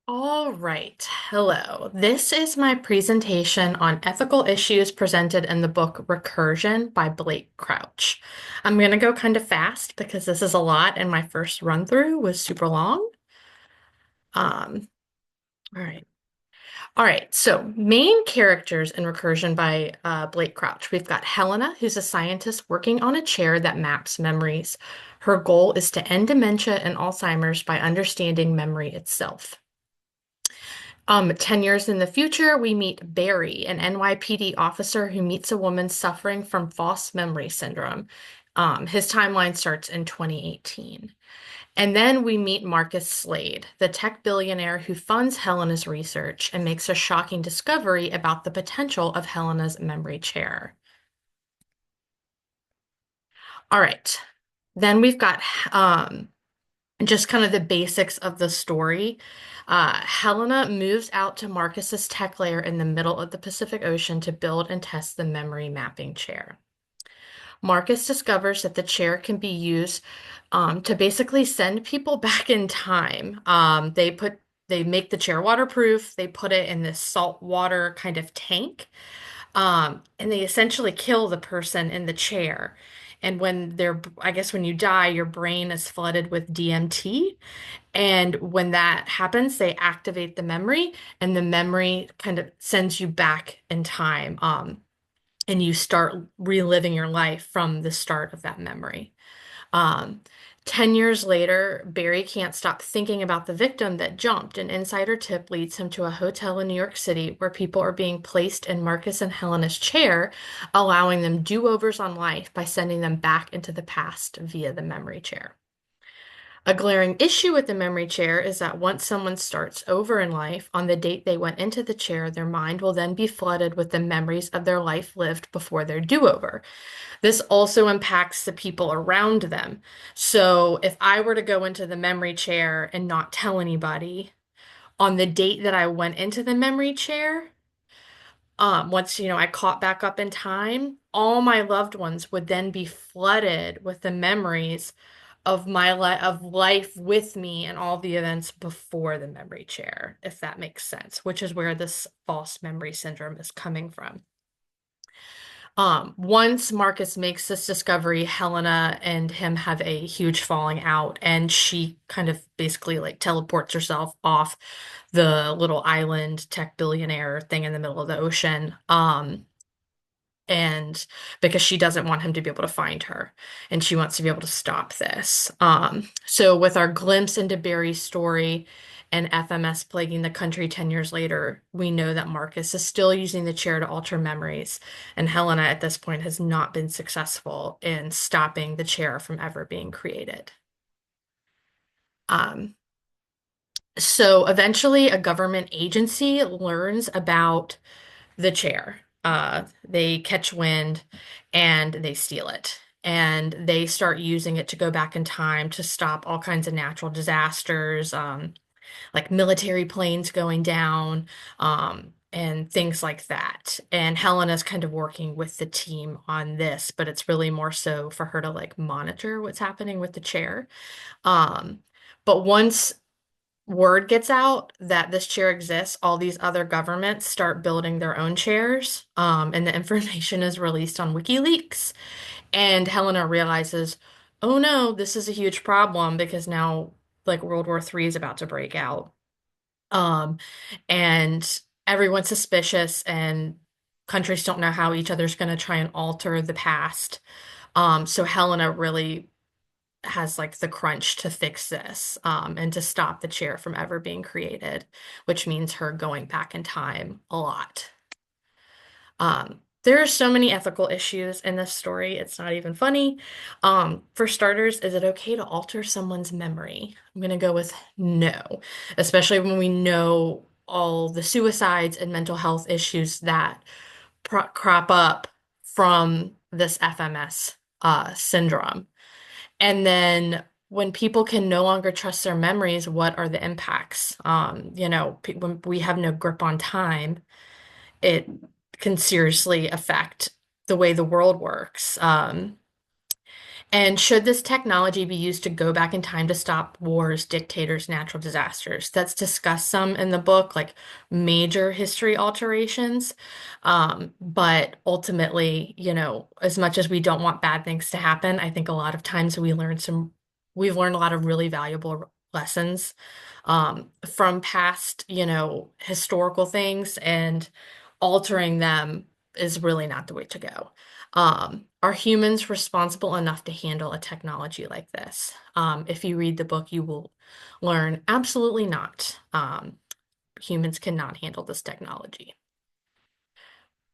All right. Hello. This is my presentation on ethical issues presented in the book Recursion by Blake Crouch. I'm going to go kind of fast because this is a lot and my first run through was super long. Um, all right. All right. So, main characters in Recursion by Blake Crouch. We've got Helena, who's a scientist working on a chair that maps memories. Her goal is to end dementia and Alzheimer's by understanding memory itself. 10 years in the future, we meet Barry, an NYPD officer who meets a woman suffering from false memory syndrome. His timeline starts in 2018. And then we meet Marcus Slade, the tech billionaire who funds Helena's research and makes a shocking discovery about the potential of Helena's memory chair. All right. Then we've got just kind of the basics of the story. Helena moves out to Marcus's tech lair in the middle of the Pacific Ocean to build and test the memory mapping chair. Marcus discovers that the chair can be used to basically send people back in time. They make the chair waterproof. They put it in this salt water kind of tank, and they essentially kill the person in the chair. And I guess when you die, your brain is flooded with DMT. And when that happens, they activate the memory, and the memory kind of sends you back in time. And you start reliving your life from the start of that memory. Um, 10 years later, Barry can't stop thinking about the victim that jumped. An insider tip leads him to a hotel in New York City where people are being placed in Marcus and Helena's chair, allowing them do-overs on life by sending them back into the past via the memory chair. A glaring issue with the memory chair is that once someone starts over in life, on the date they went into the chair, their mind will then be flooded with the memories of their life lived before their do-over. This also impacts the people around them. So if I were to go into the memory chair and not tell anybody on the date that I went into the memory chair, once, I caught back up in time, all my loved ones would then be flooded with the memories of of life with me and all the events before the memory chair, if that makes sense, which is where this false memory syndrome is coming from. Once Marcus makes this discovery, Helena and him have a huge falling out, and she kind of basically like teleports herself off the little island tech billionaire thing in the middle of the ocean. And because she doesn't want him to be able to find her, and she wants to be able to stop this. So with our glimpse into Barry's story and FMS plaguing the country 10 years later, we know that Marcus is still using the chair to alter memories, and Helena at this point has not been successful in stopping the chair from ever being created. Um, so eventually, a government agency learns about the chair. They catch wind and they steal it. And they start using it to go back in time to stop all kinds of natural disasters, like military planes going down, and things like that. And Helena's kind of working with the team on this, but it's really more so for her to like monitor what's happening with the chair. Um, but once word gets out that this chair exists, all these other governments start building their own chairs, and the information is released on WikiLeaks. And Helena realizes, oh no, this is a huge problem because now, like, World War III is about to break out. Um, and everyone's suspicious, and countries don't know how each other's going to try and alter the past. So Helena really has like the crunch to fix this, and to stop the chair from ever being created, which means her going back in time a lot. There are so many ethical issues in this story, it's not even funny. For starters, is it okay to alter someone's memory? I'm gonna go with no, especially when we know all the suicides and mental health issues that crop up from this FMS syndrome. And then when people can no longer trust their memories, what are the impacts? When we have no grip on time, it can seriously affect the way the world works. And should this technology be used to go back in time to stop wars, dictators, natural disasters? That's discussed some in the book, like major history alterations. But ultimately, as much as we don't want bad things to happen, I think a lot of times we've learned a lot of really valuable lessons from past, historical things, and altering them is really not the way to go. Are humans responsible enough to handle a technology like this? If you read the book, you will learn absolutely not. Humans cannot handle this technology.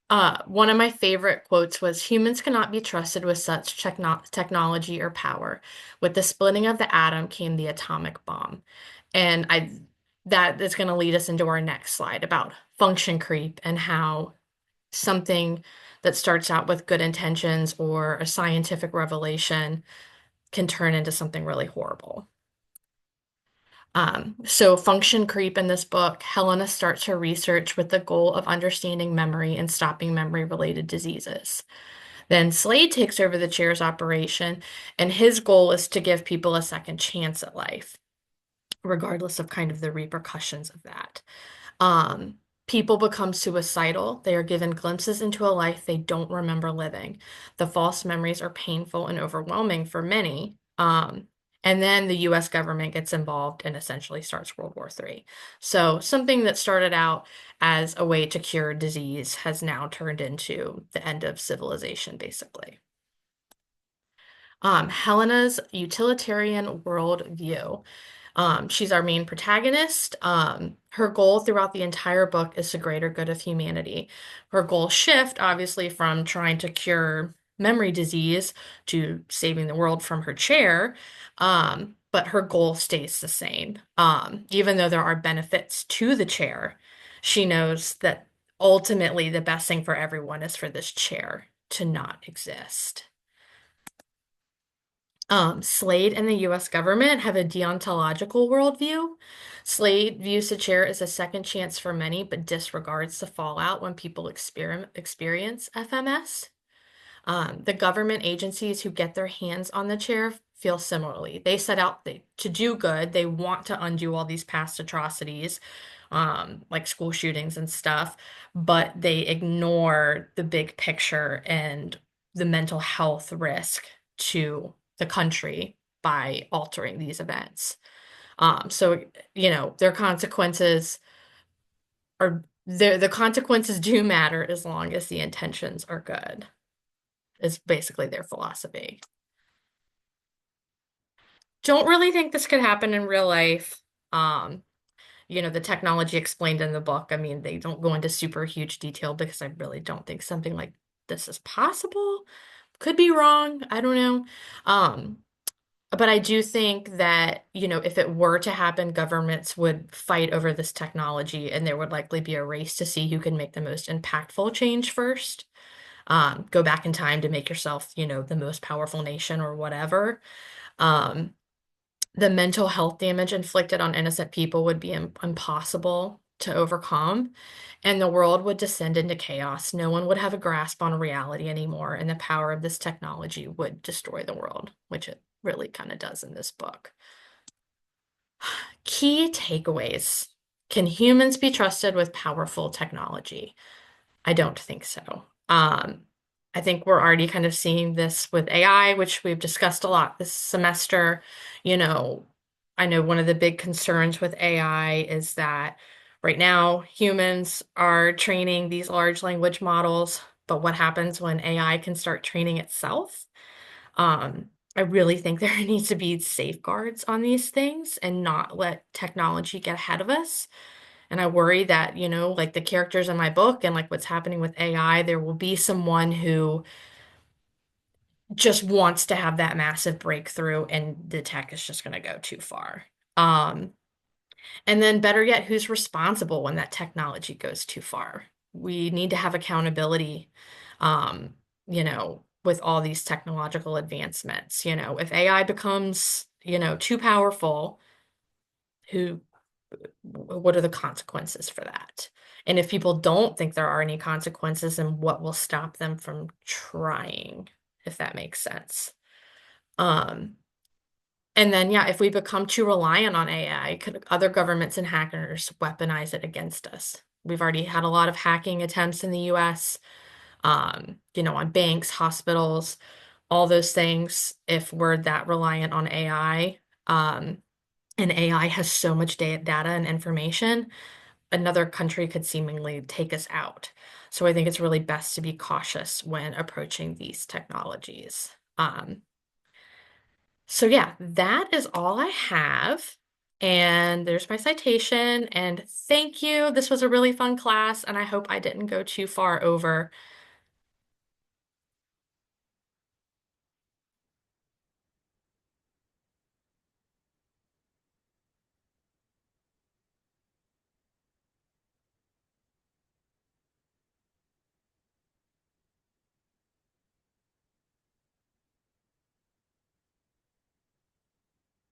One of my favorite quotes was, "Humans cannot be trusted with such technology or power. With the splitting of the atom came the atomic bomb." And that is going to lead us into our next slide about function creep and how something that starts out with good intentions or a scientific revelation can turn into something really horrible. So function creep in this book, Helena starts her research with the goal of understanding memory and stopping memory-related diseases. Then Slade takes over the chair's operation, and his goal is to give people a second chance at life, regardless of kind of the repercussions of that. Um, People become suicidal. They are given glimpses into a life they don't remember living. The false memories are painful and overwhelming for many. And then the US government gets involved and essentially starts World War III. So something that started out as a way to cure disease has now turned into the end of civilization, basically. Helena's utilitarian worldview. She's our main protagonist. Her goal throughout the entire book is the greater good of humanity. Her goals shift, obviously, from trying to cure memory disease to saving the world from her chair, but her goal stays the same. Even though there are benefits to the chair, she knows that ultimately the best thing for everyone is for this chair to not exist. Slade and the US government have a deontological worldview. Slade views the chair as a second chance for many, but disregards the fallout when people experience FMS. The government agencies who get their hands on the chair feel similarly. They set out to do good. They want to undo all these past atrocities, like school shootings and stuff, but they ignore the big picture and the mental health risk to the country by altering these events. So, their consequences the consequences do matter as long as the intentions are good, is basically their philosophy. Don't really think this could happen in real life. Um, the technology explained in the book, I mean, they don't go into super huge detail because I really don't think something like this is possible. Could be wrong. I don't know. Um, but I do think that, if it were to happen, governments would fight over this technology and there would likely be a race to see who can make the most impactful change first. Go back in time to make yourself, the most powerful nation or whatever. Um, the mental health damage inflicted on innocent people would be impossible to overcome, and the world would descend into chaos. No one would have a grasp on reality anymore, and the power of this technology would destroy the world, which it really kind of does in this book. Key takeaways. Can humans be trusted with powerful technology? I don't think so. I think we're already kind of seeing this with AI, which we've discussed a lot this semester. You know, I know one of the big concerns with AI is that right now humans are training these large language models, but what happens when AI can start training itself? I really think there needs to be safeguards on these things and not let technology get ahead of us. And I worry that, like the characters in my book and like what's happening with AI, there will be someone who just wants to have that massive breakthrough and the tech is just going to go too far. Um, and then better yet, who's responsible when that technology goes too far? We need to have accountability, with all these technological advancements. If AI becomes, too powerful, who what are the consequences for that? And if people don't think there are any consequences, then what will stop them from trying, if that makes sense? Um, and then, yeah, if we become too reliant on AI, could other governments and hackers weaponize it against us? We've already had a lot of hacking attempts in the US, on banks, hospitals, all those things. If we're that reliant on AI, and AI has so much data and information, another country could seemingly take us out. So I think it's really best to be cautious when approaching these technologies. So yeah, that is all I have. And there's my citation. And thank you. This was a really fun class, and I hope I didn't go too far over.